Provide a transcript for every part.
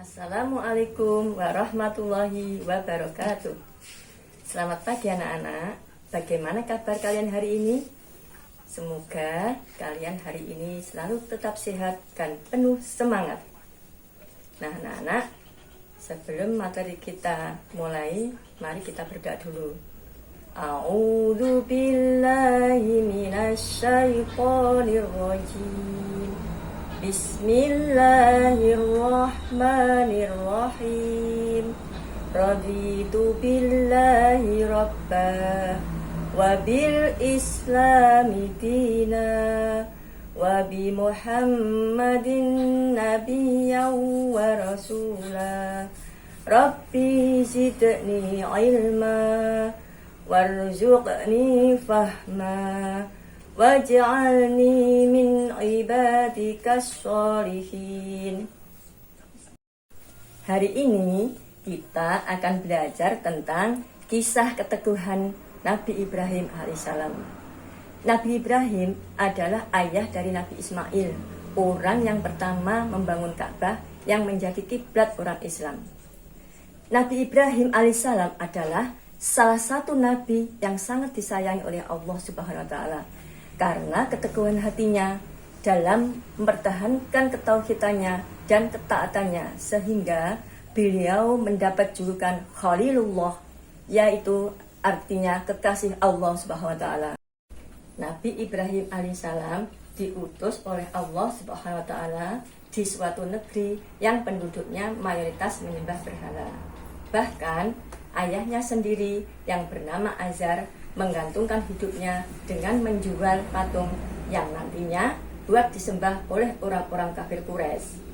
Assalamualaikum warahmatullahi wabarakatuh. Selamat pagi anak-anak. Bagaimana kabar kalian hari ini? Semoga kalian hari ini selalu tetap sehat dan penuh semangat. Nah anak-anak, sebelum materi kita mulai, mari kita berdoa dulu. A'udzu billahi minasy syaithanir rajim. Bismillahirrahmanirrahim. Raditu billahi rabba wa bil islami dina wa bi Muhammadin nabiyyan wa rasula. Rabbi zidni ilma warzuqni fahma waj'alni min ibadikas sholihin. Hari ini kita akan belajar tentang kisah keteguhan Nabi Ibrahim alaihissalam. Nabi Ibrahim adalah ayah dari Nabi Ismail, orang yang pertama membangun Ka'bah yang menjadi kiblat orang Islam. Nabi Ibrahim alaihissalam adalah salah satu nabi yang sangat disayangi oleh Allah Subhanahu wa taala karena keteguhan hatinya dalam mempertahankan ketauhidannya dan ketaatannya, sehingga beliau mendapat julukan Khalilullah, yaitu artinya kekasih Allah Subhanahu wa taala. Nabi Ibrahim alaihissalam diutus oleh Allah Subhanahu wa taala di suatu negeri yang penduduknya mayoritas menyembah berhala. Bahkan ayahnya sendiri yang bernama Azar menggantungkan hidupnya dengan menjual patung yang nantinya buat disembah oleh orang-orang kafir Quraisy.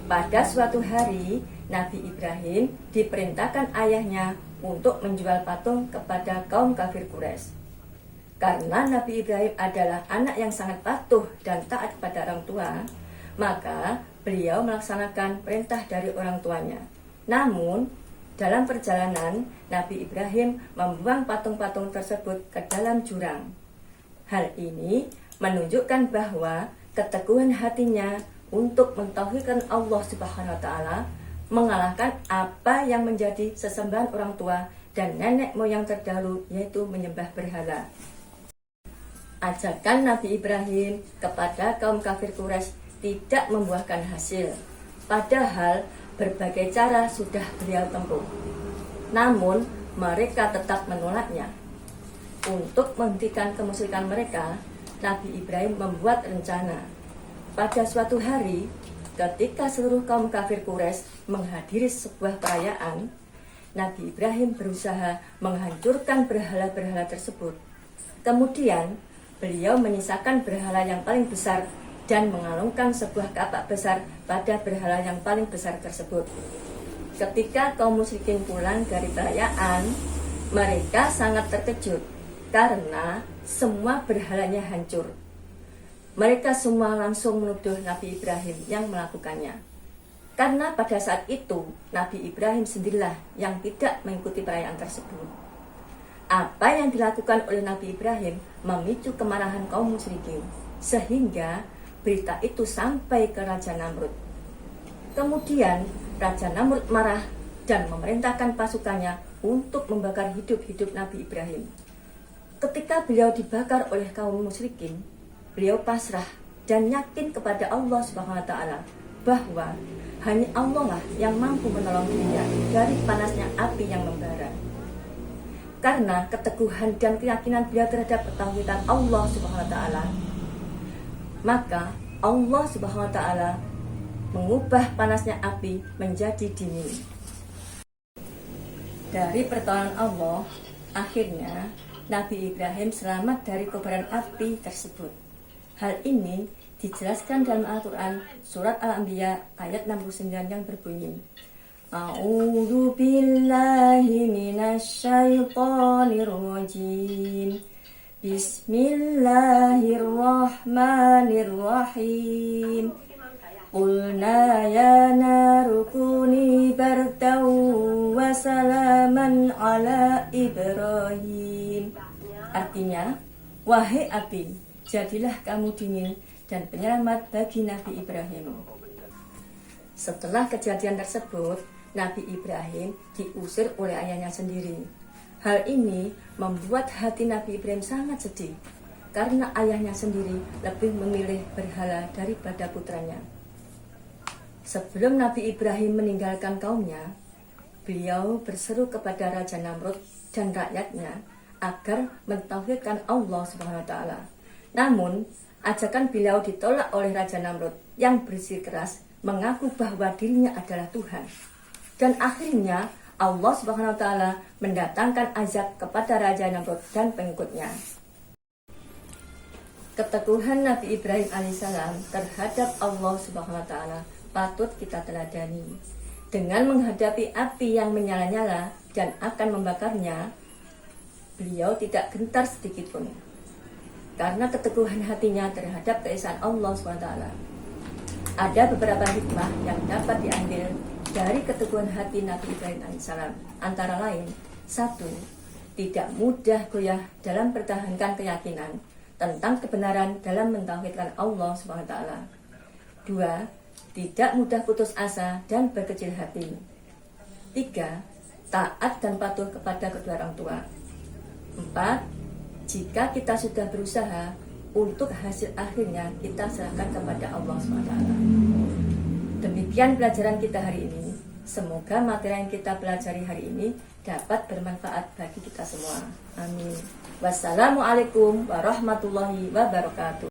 Pada suatu hari, Nabi Ibrahim diperintahkan ayahnya untuk menjual patung kepada kaum kafir Quraisy. Karena Nabi Ibrahim adalah anak yang sangat patuh dan taat kepada orang tua, maka beliau melaksanakan perintah dari orang tuanya. Namun, dalam perjalanan, Nabi Ibrahim membuang patung-patung tersebut ke dalam jurang. Hal ini menunjukkan bahwa keteguhan hatinya untuk mentauhidkan Allah Subhanahu wa taala mengalahkan apa yang menjadi sesembahan orang tua dan nenek moyang terdahulu, yaitu menyembah berhala. Ajakan Nabi Ibrahim kepada kaum kafir Quraisy tidak membuahkan hasil. Padahal berbagai cara sudah beliau tempuh. Namun mereka tetap menolaknya. Untuk menghentikan kemusyrikan mereka, Nabi Ibrahim membuat rencana. Pada suatu hari, ketika seluruh kaum kafir Quraisy menghadiri sebuah perayaan, Nabi Ibrahim berusaha menghancurkan berhala-berhala tersebut. Kemudian, beliau menyisakan berhala yang paling besar dan mengalungkan sebuah kapak besar pada berhala yang paling besar tersebut. Ketika kaum musyrikin pulang dari perayaan, mereka sangat terkejut karena semua berhalanya hancur. Mereka semua langsung menuduh Nabi Ibrahim yang melakukannya. Karena pada saat itu, Nabi Ibrahim sendirilah yang tidak mengikuti perayaan tersebut. Apa yang dilakukan oleh Nabi Ibrahim memicu kemarahan kaum musyrikin, sehingga berita itu sampai ke Raja Namrud. Kemudian Raja Namrud marah dan memerintahkan pasukannya untuk membakar hidup-hidup Nabi Ibrahim. Ketika beliau dibakar oleh kaum musyrikin, beliau pasrah dan yakin kepada Allah Subhanahu wa taala bahwa hanya Allah lah yang mampu menolong dirinya dari panasnya api yang membara. Karena keteguhan dan keyakinan beliau terhadap ketauhidan Allah Subhanahu wa taala, maka Allah Subhanahu wa taala mengubah panasnya api menjadi dingin. Dari pertolongan Allah, akhirnya Nabi Ibrahim selamat dari kobaran api tersebut. Hal ini dijelaskan dalam Al-Quran surat Al-Anbiya ayat 69 yang berbunyi, A'udzu billahi minasy syaithanir rajim. Bismillahirrahmanirrahim. Qulna ya naru kuni bardan wa salaman ala Ibrahim. Artinya, wahai api, jadilah kamu dingin dan penyelamat bagi Nabi Ibrahim. Setelah kejadian tersebut, Nabi Ibrahim diusir oleh ayahnya sendiri. Hal ini membuat hati Nabi Ibrahim sangat sedih, karena ayahnya sendiri lebih memilih berhala daripada putranya. Sebelum Nabi Ibrahim meninggalkan kaumnya, beliau berseru kepada Raja Namrud dan rakyatnya agar mentauhidkan Allah SWT. Namun, ajakan beliau ditolak oleh Raja Namrud yang bersikeras mengaku bahwa dirinya adalah Tuhan. Dan akhirnya Allah SWT mendatangkan azab kepada Raja Namrud dan pengikutnya. Keteguhan Nabi Ibrahim alaihissalam terhadap Allah SWT patut kita teladani. Dengan menghadapi api yang menyala-nyala dan akan membakarnya, beliau tidak gentar sedikitpun karena keteguhan hatinya terhadap keesaan Allah SWT. Ada beberapa hikmah yang dapat diambil dari keteguhan hati Nabi Ibrahim alaihissalam. Antara lain, 1. Tidak mudah goyah dalam pertahankan keyakinan tentang kebenaran dalam mentauhidkan Allah SWT. 2. Tidak mudah putus asa dan berkecil hati. 3. Taat dan patuh kepada kedua orang tua. 4. Jika kita sudah berusaha, untuk hasil akhirnya kita serahkan kepada Allah SWT. Demikian pelajaran kita hari ini. Semoga materi yang kita pelajari hari ini dapat bermanfaat bagi kita semua. Amin. Wassalamualaikum warahmatullahi wabarakatuh.